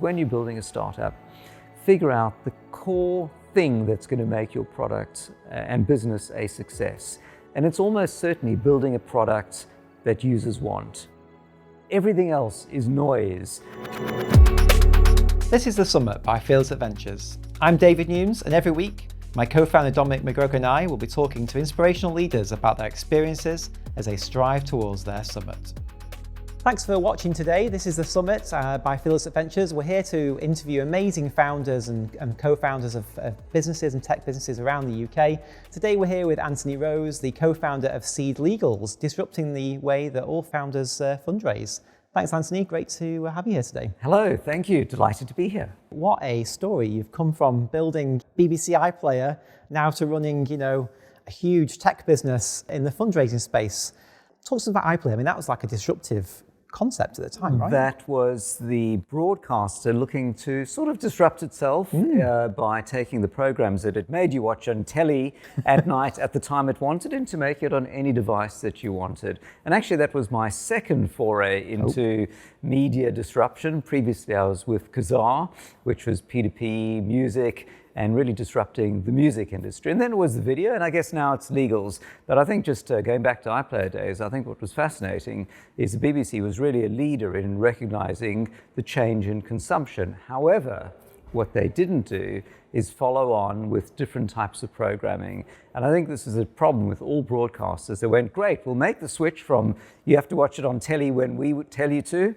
When you're building a startup, figure out the core thing that's going to make your product and business a success. And it's almost certainly building a product that users want. Everything else is noise. This is The Summit by Fearless Ventures. I'm David Newns, and every week, my co-founder Dominic McGregor and I will be talking to inspirational leaders about their experiences as they strive towards their summit. Thanks for watching today. This is The Summit by Fearless Ventures. We're here to interview amazing founders and co-founders of businesses and tech businesses around the UK. Today we're here with Anthony Rose, the co-founder of SeedLegals, disrupting the way that all founders fundraise. Thanks, Anthony. Great to have you here today. Hello, thank you. Delighted to be here. What a story. You've come from building BBC iPlayer now to running, a huge tech business in the fundraising space. Talk to us about iPlayer. I mean, that was like a disruptive concept at the time, right? That was the broadcaster looking to sort of disrupt itself by taking the programs that it made you watch on telly at night at the time it wanted and to make it on any device that you wanted. And actually that was my second foray into media disruption. Previously I was with Kazaa, which was P2P music, and really disrupting the music industry. And then it was the video, and I guess now it's legals. But I think just going back to iPlayer days, I think what was fascinating is the BBC was really a leader in recognizing the change in consumption. However, what they didn't do is follow on with different types of programming. And I think this is a problem with all broadcasters. They went, great, we'll make the switch from you have to watch it on telly when we would tell you to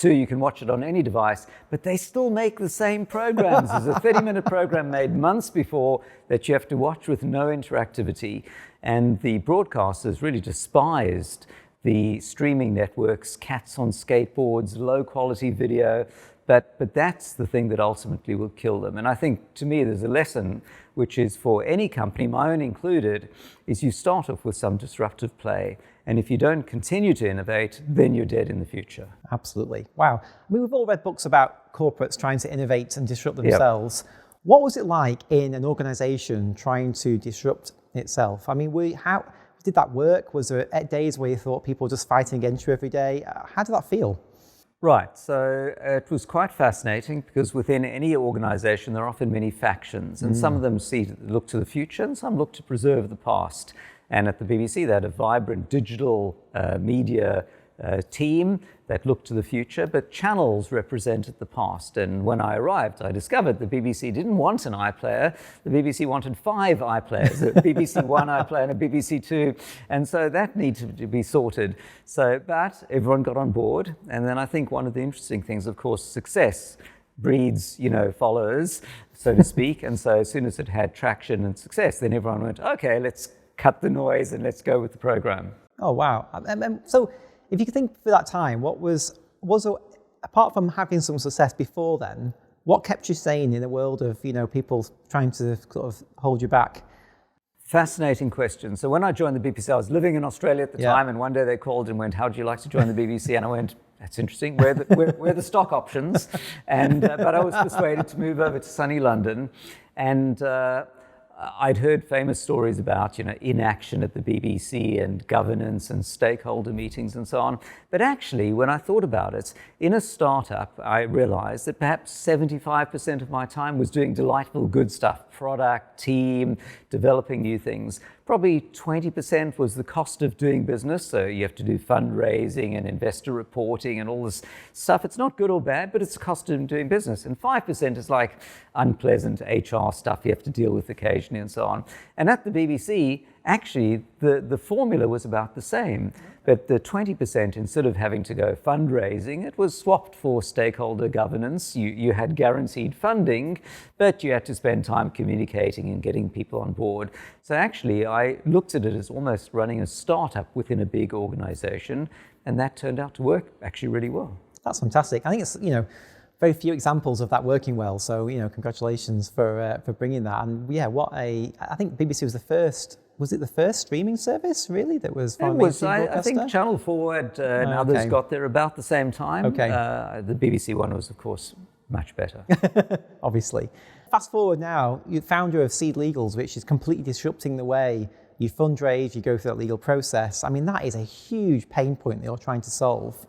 you can watch it on any device, but they still make the same programs. There's a 30-minute program made months before that you have to watch with no interactivity. And the broadcasters really despised the streaming networks, cats on skateboards, low-quality video, but that's the thing that ultimately will kill them. And I think, to me, there's a lesson which is for any company, my own included, is you start off with some disruptive play. And if you don't continue to innovate, then you're dead in the future. Absolutely. Wow. I mean, we've all read books about corporates trying to innovate and disrupt themselves. Yep. What was it like in an organization trying to disrupt itself? I mean, how did that work? Was there days where you thought people were just fighting against you every day? How did that feel? Right, so it was quite fascinating because within any organization there are often many factions, and some of them look to the future and some look to preserve the past. And at the BBC they had a vibrant digital media team that looked to the future, but channels represented the past. And when I arrived, I discovered the BBC didn't want an iPlayer. The BBC wanted 5 iPlayers, a BBC One iPlayer and a BBC Two. And so that needed to be sorted. But everyone got on board. And then I think one of the interesting things, of course, success breeds, followers, so to speak. And so as soon as it had traction and success, then everyone went, okay, let's cut the noise and let's go with the program. Oh, wow. So if you could think for that time, what was apart from having some success before then, what kept you sane in a world of, people trying to sort of hold you back? Fascinating question. So when I joined the BBC, I was living in Australia at the time, and one day they called and went, how would you like to join the BBC? And I went, that's interesting. Where are the stock options? And but I was persuaded to move over to sunny London. And I'd heard famous stories about, inaction at the BBC and governance and stakeholder meetings and so on. But actually, when I thought about it, in a startup, I realized that perhaps 75% of my time was doing delightful, good stuff, product, team, developing new things. Probably 20% was the cost of doing business. So you have to do fundraising and investor reporting and all this stuff. It's not good or bad, but it's the cost of doing business. And 5% is like unpleasant HR stuff you have to deal with occasionally and so on. And at the BBC, actually, the formula was about the same. But the 20%, instead of having to go fundraising, it was swapped for stakeholder governance. You had guaranteed funding, but you had to spend time communicating and getting people on board. So actually, I looked at it as almost running a startup within a big organization, and that turned out to work actually really well. That's fantastic. I think it's, very few examples of that working well. So, congratulations for bringing that. And yeah, I think BBC was the first streaming service really that was from I think Channel 4 and others got there about the same time. Okay. The BBC one was, of course, much better. Obviously. Fast forward now, you're founder of SeedLegals, which is completely disrupting the way you fundraise, you go through that legal process. I mean, that is a huge pain point that you're trying to solve.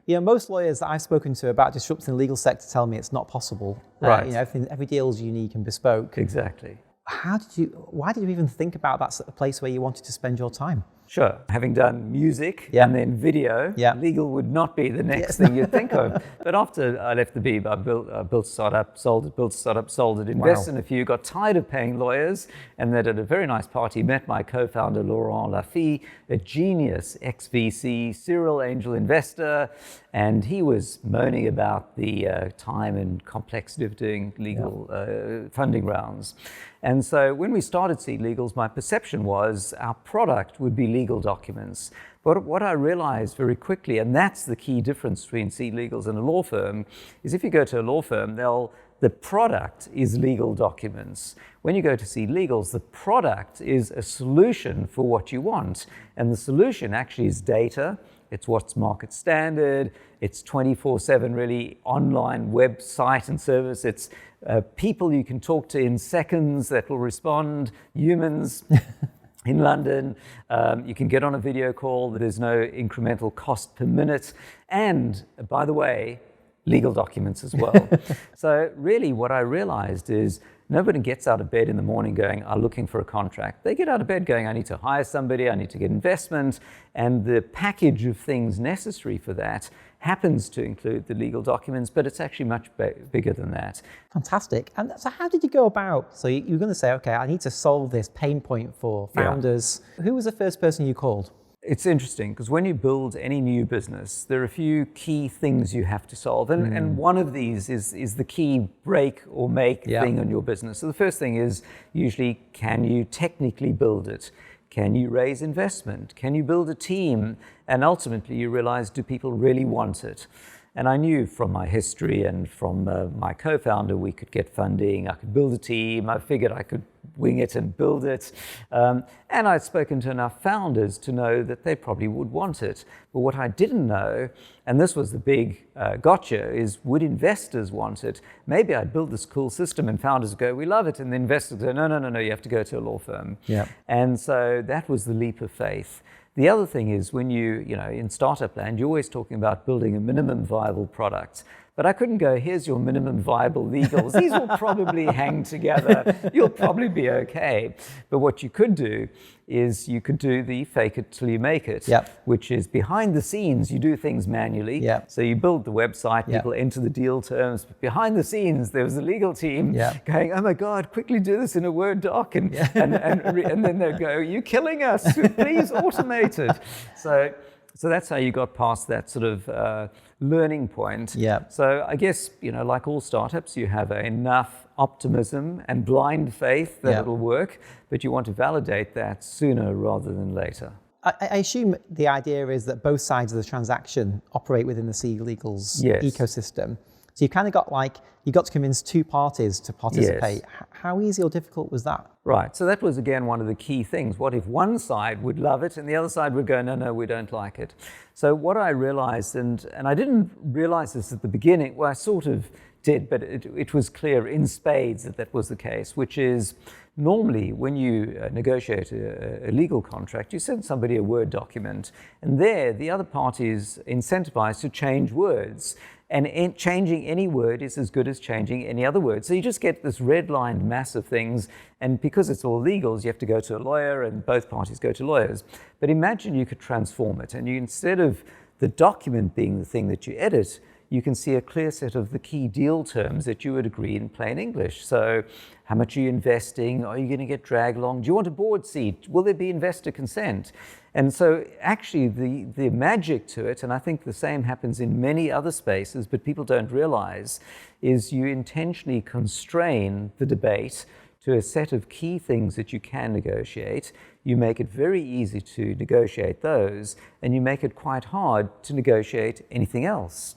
Most lawyers that I've spoken to about disrupting the legal sector tell me it's not possible. Right. Every deal is unique and bespoke. Exactly. Why did you even think about that sort of place where you wanted to spend your time? Sure. Having done music Yeah. and then video, Yeah. legal would not be the next thing you'd think of. But after I left the Beeb, I built a startup, sold it, invested in a few, got tired of paying lawyers, and then at a very nice party met my co-founder, Laurent Laffy, a genius ex-VC, serial angel investor, and he was moaning about the time and complexity of doing legal funding rounds. And so when we started SeedLegals, my perception was our product would be legal documents. But what I realized very quickly, and that's the key difference between SeedLegals and a law firm, is if you go to a law firm, the product is legal documents. When you go to SeedLegals, the product is a solution for what you want. And the solution actually is data. It's what's market standard. It's 24/7 really online website and service. It's people you can talk to in seconds that will respond, humans in London. You can get on a video call. There's no incremental cost per minute. And by the way, legal documents as well. So really what I realized is nobody gets out of bed in the morning going, I'm looking for a contract. They get out of bed going, I need to hire somebody, I need to get investment. And the package of things necessary for that happens to include the legal documents, but it's actually much bigger than that. Fantastic. And so how did you go about, so you're going to say, okay, I need to solve this pain point for founders. Yeah. Who was the first person you called? It's interesting because when you build any new business, there are a few key things you have to solve. And one of these is the key break or make thing on your business. So the first thing is usually, can you technically build it? Can you raise investment? Can you build a team? And ultimately you realize, do people really want it? And I knew from my history and from my co-founder, we could get funding, I could build a team, I figured I could wing it and build it. And I'd spoken to enough founders to know that they probably would want it. But what I didn't know, and this was the big gotcha, is would investors want it? Maybe I'd build this cool system and founders go, we love it. And the investors go, no, you have to go to a law firm. Yeah. And so that was the leap of faith. The other thing is when you in startup land, you're always talking about building a minimum viable product. But I couldn't go, here's your minimum viable legals. These will probably hang together. You'll probably be okay. But what you could do is you could do the fake it till you make it, which is behind the scenes, you do things manually. So you build the website, people enter the deal terms. But behind the scenes, there was a legal team going, oh my God, quickly do this in a Word doc. And then they'll go, you're killing us, please automate it. So that's how you got past that sort of learning point. So I guess, like all startups, you have enough optimism and blind faith that it'll work, but you want to validate that sooner rather than later. I assume the idea is that both sides of the transaction operate within the SeedLegals ecosystem. So you kind of got you got to convince two parties to participate. How easy or difficult was that? Right, so that was again one of the key things. What if one side would love it and the other side would go, no, we don't like it. So what I realized, and I didn't realize this at the beginning, well, I sort of did, but it was clear in spades that was the case, which is normally when you negotiate a legal contract, you send somebody a Word document, and there the other party is incentivized to change words. And changing any word is as good as changing any other word. So you just get this red-lined mass of things, and because it's all legals, you have to go to a lawyer, and both parties go to lawyers. But imagine you could transform it, and instead of the document being the thing that you edit, you can see a clear set of the key deal terms that you would agree in plain English. So how much are you investing? Are you going to get dragged along? Do you want a board seat? Will there be investor consent? And so actually the magic to it, and I think the same happens in many other spaces, but people don't realize, is you intentionally constrain the debate to a set of key things that you can negotiate. You make it very easy to negotiate those, and you make it quite hard to negotiate anything else.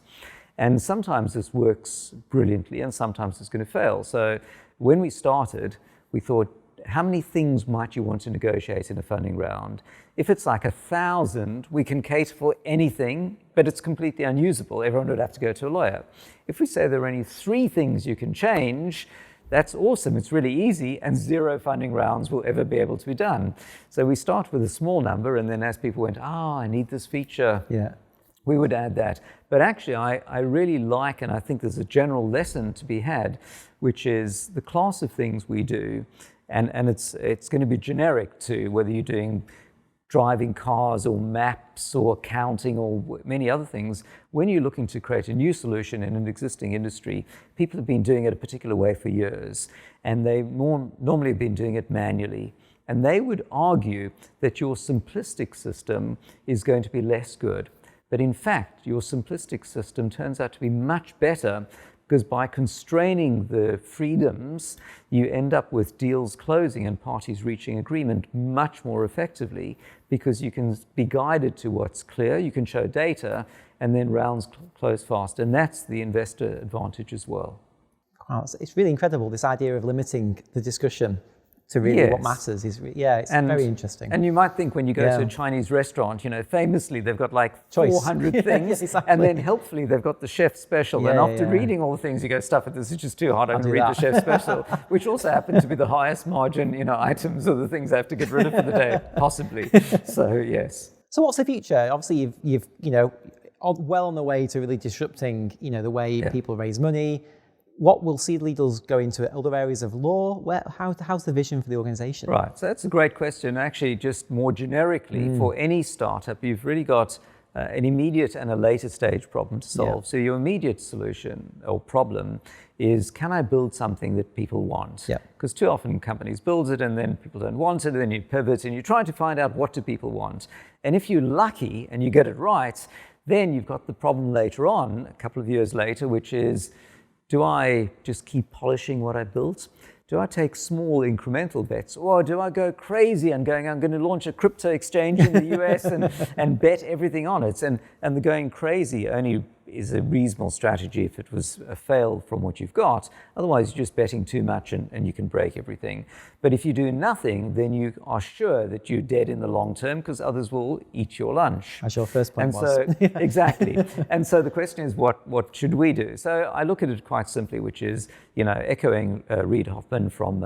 And sometimes this works brilliantly, and sometimes it's going to fail. So when we started, we thought, how many things might you want to negotiate in a funding round? If it's like 1,000, we can cater for anything, but it's completely unusable. Everyone would have to go to a lawyer. If we say there are only 3 things you can change, that's awesome. It's really easy, and 0 funding rounds will ever be able to be done. So we start with a small number, and then as people went, I need this feature. We would add that. But actually, I really like, and I think there's a general lesson to be had, which is the class of things we do, and it's going to be generic to whether you're doing driving cars or maps or accounting or many other things. When you're looking to create a new solution in an existing industry, people have been doing it a particular way for years, and they normally have been doing it manually. And they would argue that your simplistic system is going to be less good. But in fact, your simplistic system turns out to be much better, because by constraining the freedoms, you end up with deals closing and parties reaching agreement much more effectively, because you can be guided to what's clear, you can show data, and then rounds close fast. And that's the investor advantage as well. Wow, it's really incredible, this idea of limiting the discussion to really what matters is, it's very interesting. And you might think when you go to a Chinese restaurant, famously they've got like 400 things, exactly. and then helpfully they've got the chef special. And after reading all the things, you go, stuff it, this is just too hard, I'm going to read the chef special, which also happen to be the highest margin, items or the things I have to get rid of for the day, possibly. So, yes. So what's the future? Obviously, you've well on the way to really disrupting, the way people raise money. What will SeedLegals go into other areas of law? How's the vision for the organization? Right, so that's a great question. Actually, just more generically, for any startup, you've really got an immediate and a later stage problem to solve. So your immediate solution or problem is, can I build something that people want? Because too often companies build it and then people don't want it, and then you pivot and you're trying to find out what do people want. And if you're lucky and you get it right, then you've got the problem later on, a couple of years later, which is, do I just keep polishing what I built? Do I take small incremental bets? Or do I go crazy and I'm going to launch a crypto exchange in the US and bet everything on it? And the going crazy only is a reasonable strategy if it was a fail from what you've got. Otherwise, you're just betting too much and you can break everything. But if you do nothing, then you are sure that you're dead in the long term, because others will eat your lunch. As your first point was. So, exactly. And so the question is, what should we do? So I look at it quite simply, which is, echoing Reid Hoffman from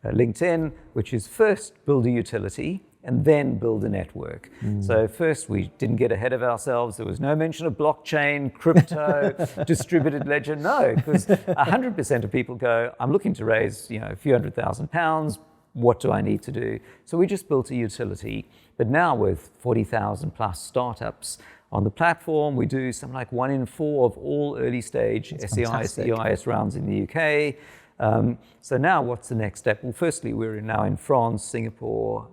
LinkedIn, which is first build a utility and then build a network. So first, we didn't get ahead of ourselves. There was no mention of blockchain, crypto, distributed ledger. No, because 100% of people go, I'm looking to raise a few £100,000. What do I need to do? So we just built a utility. But now with 40,000 plus startups on the platform, we do something like 1 in 4 of all early stage SEIS, EIS rounds in the UK. So now what's the next step? Well, firstly, we're now in France, Singapore,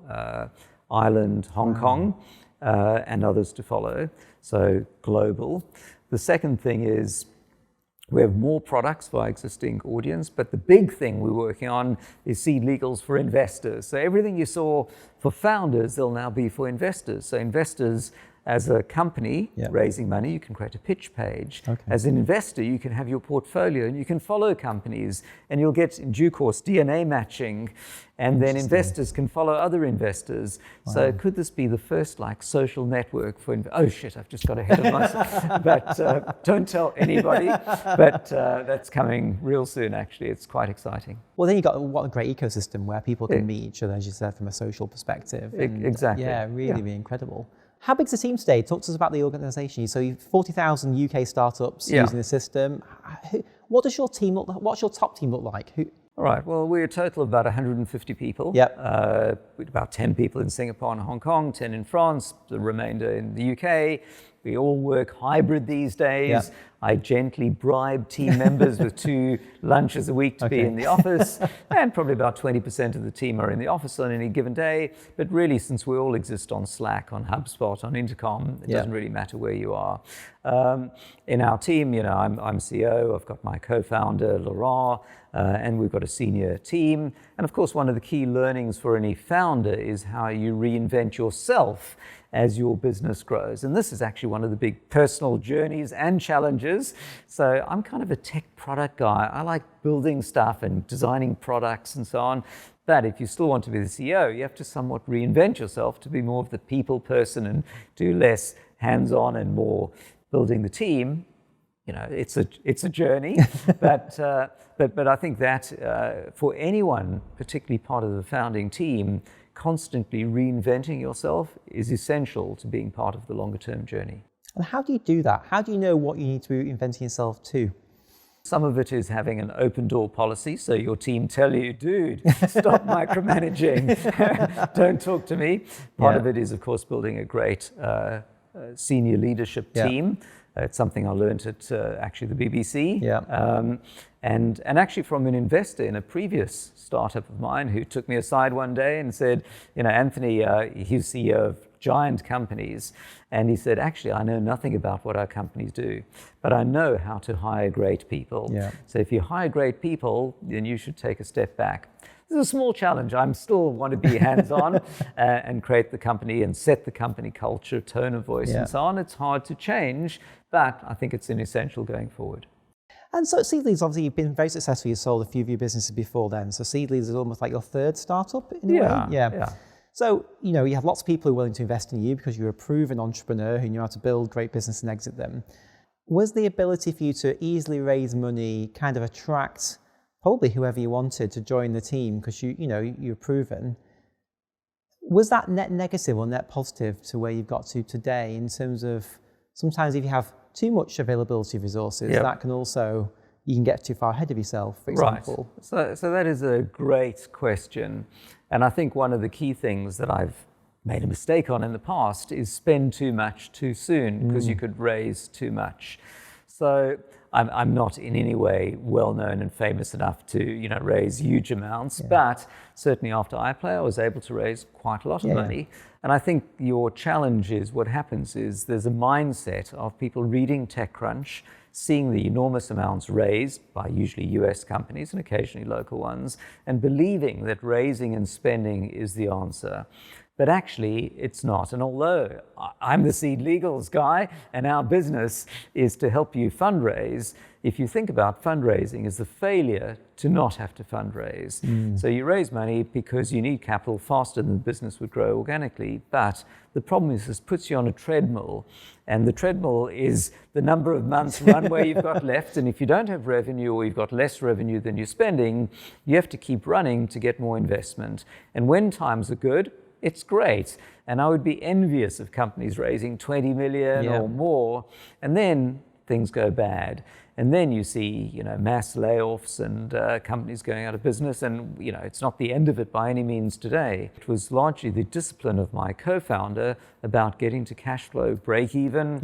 Ireland, Hong Kong, and others to follow. So global. The second thing is we have more products for our existing audience, but the big thing we're working on is SeedLegals for investors. So everything you saw for founders, they'll now be for investors. So investors, as a company raising money, you can create a pitch page. As an investor, you can have your portfolio and you can follow companies, and you'll get, in due course, DNA matching, and then investors can follow other investors. So could this be the first social network for oh shit, I've just got ahead of myself. But don't tell anybody. But that's coming real soon, actually. It's quite exciting. Well, then you've got what a great ecosystem where people can meet each other, as you said, from a social perspective. And, exactly. Really incredible. How big's the team today? Talk to us about the organisation. So you've 40,000 UK startups using the system. What does your team look like? What's your top team look like? All right, well, we're a total of about 150 people. With about 10 people in Singapore and Hong Kong, 10 in France, the remainder in the UK. We all work hybrid these days. I gently bribe team members with 2 lunches a week to be in the office, and probably about 20% of the team are in the office on any given day. But really, since we all exist on Slack, on HubSpot, on Intercom, it doesn't really matter where you are. In our team, I'm CEO, I've got my co-founder, Laurent, and we've got a senior team. And of course, one of the key learnings for any founder is how you reinvent yourself as your business grows. And this is actually one of the big personal journeys and challenges. So I'm kind of a tech product guy. I like building stuff and designing products and so on. But if you still want to be the CEO, you have to somewhat reinvent yourself to be more of the people person and do less hands-on and more building the team. It's a journey, but I think that for anyone, particularly part of the founding team, constantly reinventing yourself is essential to being part of the longer term journey. And how do you do that? How do you know what you need to be inventing yourself to? Some of it is having an open door policy, so your team tell you, dude, stop micromanaging, don't talk to me. Part of it is, of course, building a great senior leadership team. It's something I learned at actually the BBC. And actually from an investor in a previous startup of mine who took me aside one day and said, Anthony, he's CEO of giant companies. And he said, actually, I know nothing about what our companies do, but I know how to hire great people. So if you hire great people, then you should take a step back. This is a small challenge. I still want to be hands-on and create the company and set the company culture, tone of voice and so on. It's hard to change, but I think it's an essential going forward. And so SeedLegals, obviously, you've been very successful. You sold a few of your businesses before then. So SeedLegals is almost like your third startup in a way. Yeah. So, you have lots of people who are willing to invest in you because you're a proven entrepreneur who knew how to build great business and exit them. Was the ability for you to easily raise money kind of attract probably whoever you wanted to join the team because you're proven? Was that net negative or net positive to where you've got to today in terms of sometimes if you have too much availability of resources, that can also, you can get too far ahead of yourself, for example. Right. So that is a great question. And I think one of the key things that I've made a mistake on in the past is spend too much too soon because you could raise too much. So I'm not in any way well known and famous enough to raise huge amounts, but certainly after iPlayer I was able to raise quite a lot of money. And I think your challenge is what happens is there's a mindset of people reading TechCrunch, seeing the enormous amounts raised by usually US companies and occasionally local ones, and believing that raising and spending is the answer. But actually, it's not. And although I'm the SeedLegals guy and our business is to help you fundraise, if you think about fundraising as the failure to not have to fundraise. So you raise money because you need capital faster than the business would grow organically. But the problem is this puts you on a treadmill. And the treadmill is the number of months runway you've got left. And if you don't have revenue or you've got less revenue than you're spending, you have to keep running to get more investment. And when times are good, it's great. And I would be envious of companies raising 20 million or more. And then things go bad. And then you see, mass layoffs and companies going out of business. And, it's not the end of it by any means today. It was largely the discipline of my co-founder about getting to cash flow break even.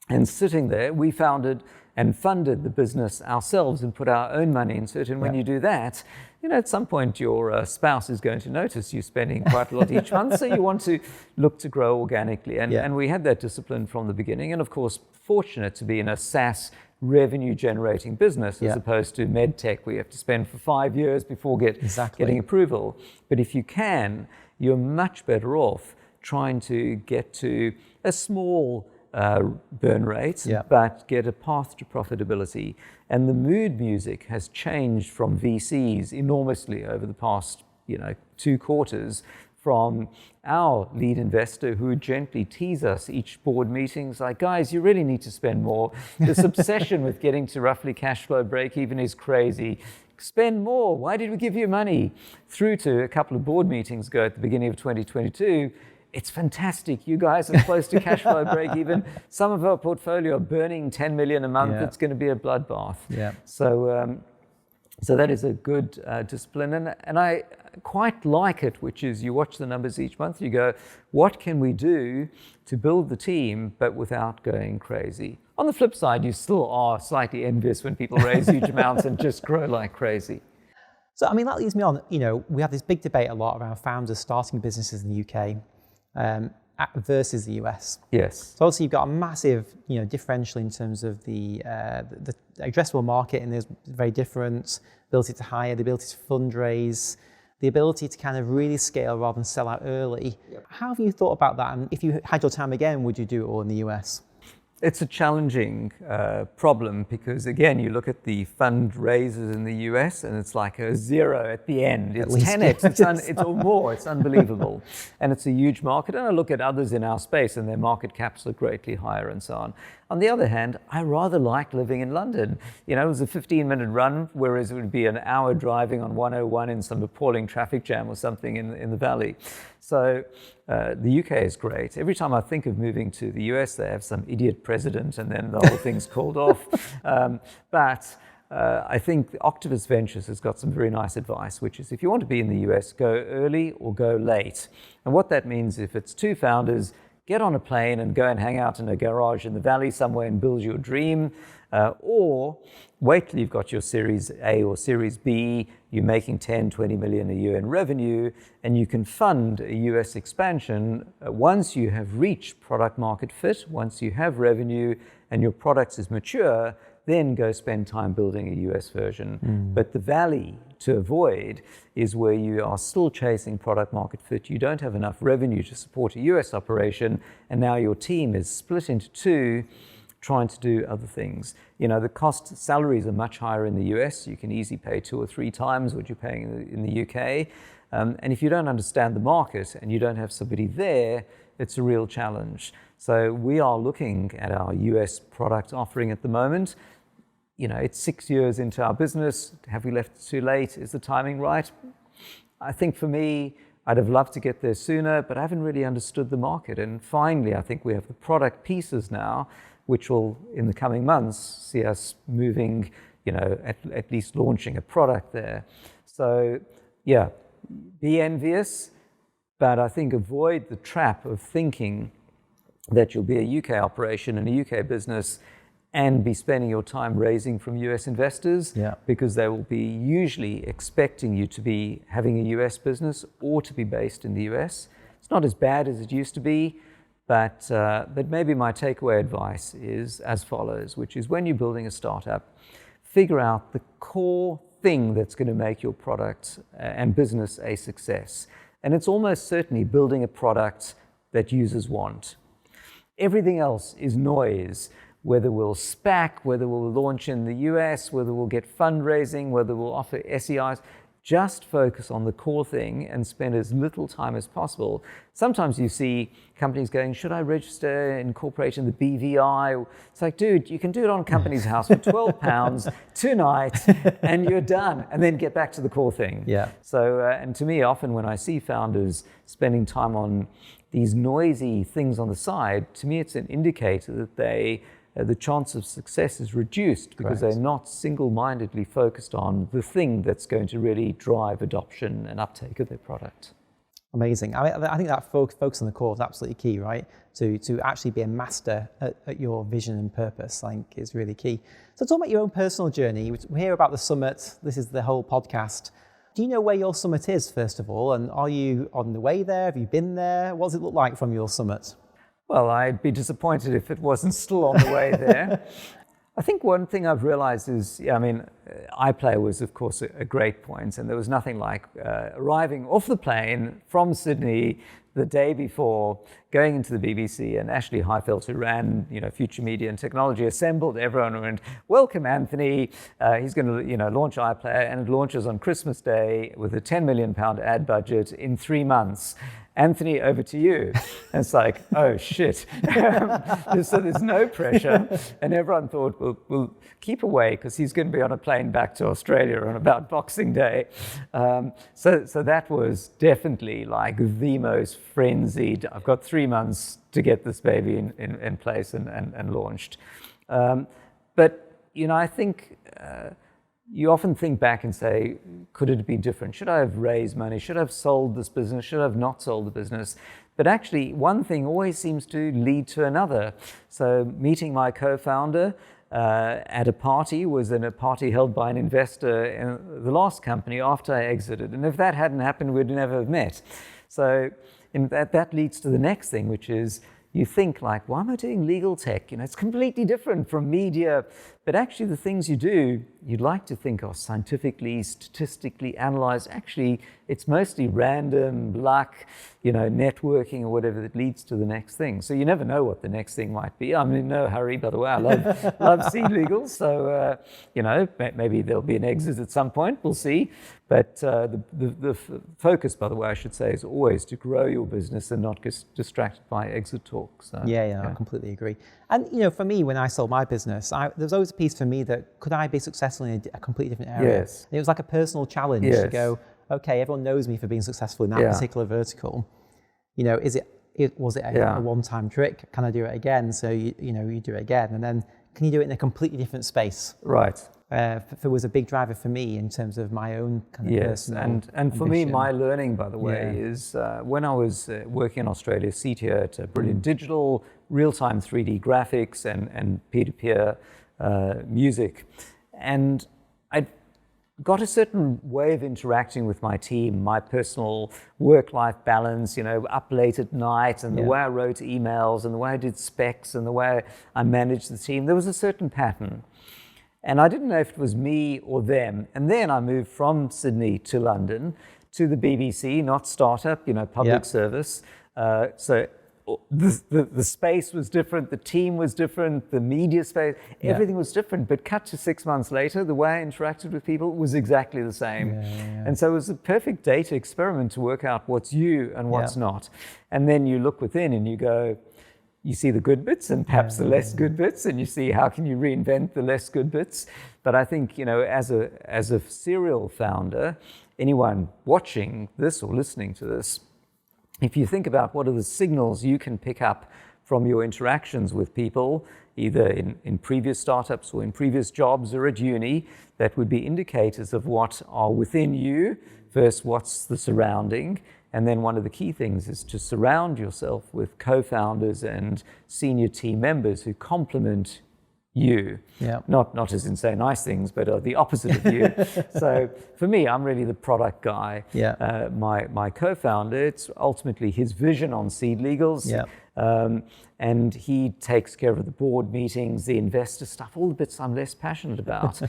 And sitting there, we founded and funded the business ourselves and put our own money into it. And when you do that, at some point your spouse is going to notice you spending quite a lot each month. So you want to look to grow organically. And we had that discipline from the beginning. And of course, fortunate to be in a SaaS revenue generating business as opposed to med tech where you have to spend for 5 years before getting approval. But if you can, you're much better off trying to get to a small burn rate, but get a path to profitability. And the mood music has changed from VCs enormously over the past 2 quarters, from our lead investor who would gently tease us each board meetings like, guys, you really need to spend more. This obsession with getting to roughly cash flow break even is crazy. Spend more. Why did we give you money? Through to a couple of board meetings ago at the beginning of 2022. It's fantastic. You guys are close to cash flow break even. Some of our portfolio are burning 10 million a month. It's going to be a bloodbath. So that is a good discipline. And I quite like it, which is you watch the numbers each month. You go, what can we do to build the team, but without going crazy? On the flip side, you still are slightly envious when people raise huge amounts and just grow like crazy. So, that leads me on. We have this big debate a lot around founders starting businesses in the UK. Versus the US. Yes. So obviously you've got a massive, differential in terms of the addressable market, and there's very different ability to hire, the ability to fundraise, the ability to kind of really scale rather than sell out early. How have you thought about that? And if you had your time again, would you do it all in the US? It's a challenging problem because, again, you look at the fundraisers in the US and it's like a 0 at the end. It's 10x, it's or more. It's unbelievable. And it's a huge market. And I look at others in our space and their market caps are greatly higher and so on. On the other hand, I rather like living in London. It was a 15-minute run, whereas it would be an hour driving on 101 in some appalling traffic jam or something in the valley. So the UK is great. Every time I think of moving to the US, they have some idiot president and then the whole thing's called off. But I think Octopus Ventures has got some very nice advice, which is if you want to be in the US, go early or go late. And what that means, if it's two founders, get on a plane and go and hang out in a garage in the valley somewhere and build your dream, or wait till you've got your Series A or Series B, you're making 10, 20 million a year in revenue, and you can fund a US expansion once you have reached product market fit, once you have revenue and your product is mature, then go spend time building a US version. But the valley to avoid is where you are still chasing product market fit. You don't have enough revenue to support a US operation, and now your team is split into two, trying to do other things. The salaries are much higher in the US. You can easily pay 2 or 3 times what you're paying in the UK. And if you don't understand the market and you don't have somebody there, it's a real challenge. So we are looking at our US product offering at the moment. It's 6 years into our business. Have we left too late? Is the timing right? I think for me, I'd have loved to get there sooner, but I haven't really understood the market. And finally, I think we have the product pieces now, which will, in the coming months, see us moving, at least launching a product there. So, yeah, be envious, but I think avoid the trap of thinking that you'll be a UK operation and a UK business and be spending your time raising from US investors, because they will be usually expecting you to be having a US business or to be based in the US. It's not as bad as it used to be, but maybe my takeaway advice is as follows, which is when you're building a startup, figure out the core thing that's going to make your product and business a success. And it's almost certainly building a product that users want. Everything else is noise. Whether we'll SPAC, whether we'll launch in the US, whether we'll get fundraising, whether we'll offer SEIs, just focus on the core thing and spend as little time as possible. Sometimes you see companies going, should I register, incorporate in the BVI? It's like, dude, you can do it on Companies House for £12 tonight and you're done, and then get back to the core thing. So, and to me, often when I see founders spending time on these noisy things on the side, to me it's an indicator that the chance of success is reduced because they're not single-mindedly focused on the thing that's going to really drive adoption and uptake of their product. Amazing. I think that focus on the core is absolutely key, right? To actually be a master at your vision and purpose, I think, is really key. So talk about your own personal journey. We hear about the summit. This is the whole podcast. Do you know where your summit is, first of all? And are you on the way there? Have you been there? What does it look like from your summit? Well, I'd be disappointed if it wasn't still on the way there. I think one thing I've realized is, iPlayer was, of course, a great point, and there was nothing like arriving off the plane from Sydney the day before, going into the BBC, and Ashley Highfield, who ran, Future Media and Technology, assembled everyone and went, welcome, Anthony. He's going to, launch iPlayer, and it launches on Christmas Day with a £10 million ad budget in 3 months. Anthony, over to you. And it's like, oh, shit. So there's no pressure. And everyone thought, we'll keep away because he's going to be on a plane back to Australia on about Boxing Day. So that was definitely like the most frenzied. I've got 3 months to get this baby in place and launched. But, I think... you often think back and say, could it be different? Should I have raised money? Should I have sold this business? Should I have not sold the business? But actually, one thing always seems to lead to another. So meeting my co-founder at a party was in a party held by an investor in the last company after I exited. And if that hadn't happened, we'd never have met. So that leads to the next thing, which is, you think like, why am I doing legal tech? It's completely different from media, But actually the things you do, you'd like to think are scientifically, statistically analyzed. Actually, it's mostly random, luck, networking or whatever that leads to the next thing. So you never know what the next thing might be. I'm in no hurry, by the way. I love SeedLegals. So, maybe there'll be an exit at some point. We'll see. But the focus, by the way, I should say, is always to grow your business and not get distracted by exit talk. So, yeah, I completely agree. And for me, when I sold my business, there was always a piece for me that could I be successful in a completely different area? Yes. And it was like a personal challenge to go, okay, everyone knows me for being successful in that particular vertical. Was it a one-time trick? Can I do it again? So you do it again, and then can you do it in a completely different space? Right. It was a big driver for me in terms of my own kind of personal and for me, ambition. my learning, by the way, is when I was working in Australia, CTO at Brilliant Digital, real-time 3D graphics and peer-to-peer music, and I got a certain way of interacting with my team, my personal work-life balance, up late at night, and the way I wrote emails, and the way I did specs, and the way I managed the team. There was a certain pattern. And I didn't know if it was me or them. And then I moved from Sydney to London to the BBC, not startup, public service. So the space was different, the team was different, the media space, everything was different. But cut to 6 months later, the way I interacted with people was exactly the same. And so it was a perfect data experiment to work out what's you and what's not. And then you look within and you go, you see the good bits and perhaps the less good bits, and you see how can you reinvent the less good bits. But I think, as a serial founder, anyone watching this or listening to this, if you think about what are the signals you can pick up from your interactions with people, either in previous startups or in previous jobs or at uni, that would be indicators of what are within you versus what's the surrounding. And then one of the key things is to surround yourself with co-founders and senior team members who complement you. Not as in say nice things, but are the opposite of you. So for me, I'm really the product guy. My co-founder, it's ultimately his vision on SeedLegals. And he takes care of the board meetings, the investor stuff, all the bits I'm less passionate about.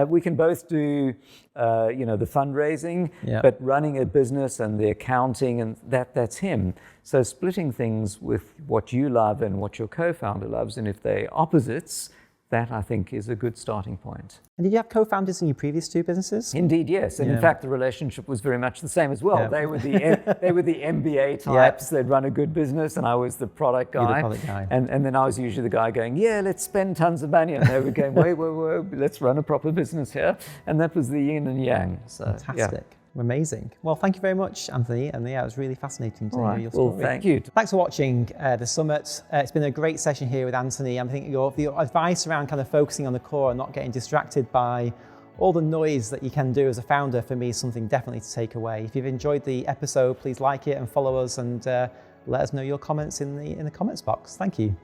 We can both do, the fundraising, but running a business and the accounting, and that's him. So splitting things with what you love and what your co-founder loves, and if they're opposites, that I think is a good starting point. And did you have co-founders in your previous two businesses? Indeed, yes. And in fact, the relationship was very much the same as well. They were the MBA types. They'd run a good business, and I was the product guy. You're the product guy. And then I was usually the guy going, let's spend tons of money. And they were going, whoa, let's run a proper business here. And that was the yin and yang. So, fantastic. Amazing. Well, thank you very much, Anthony. And it was really fascinating to hear your story. Well, thank you. Thanks for watching the summit. It's been a great session here with Anthony. I think your advice around kind of focusing on the core and not getting distracted by all the noise that you can do as a founder, for me, is something definitely to take away. If you've enjoyed the episode, please like it and follow us, and let us know your comments in the comments box. Thank you.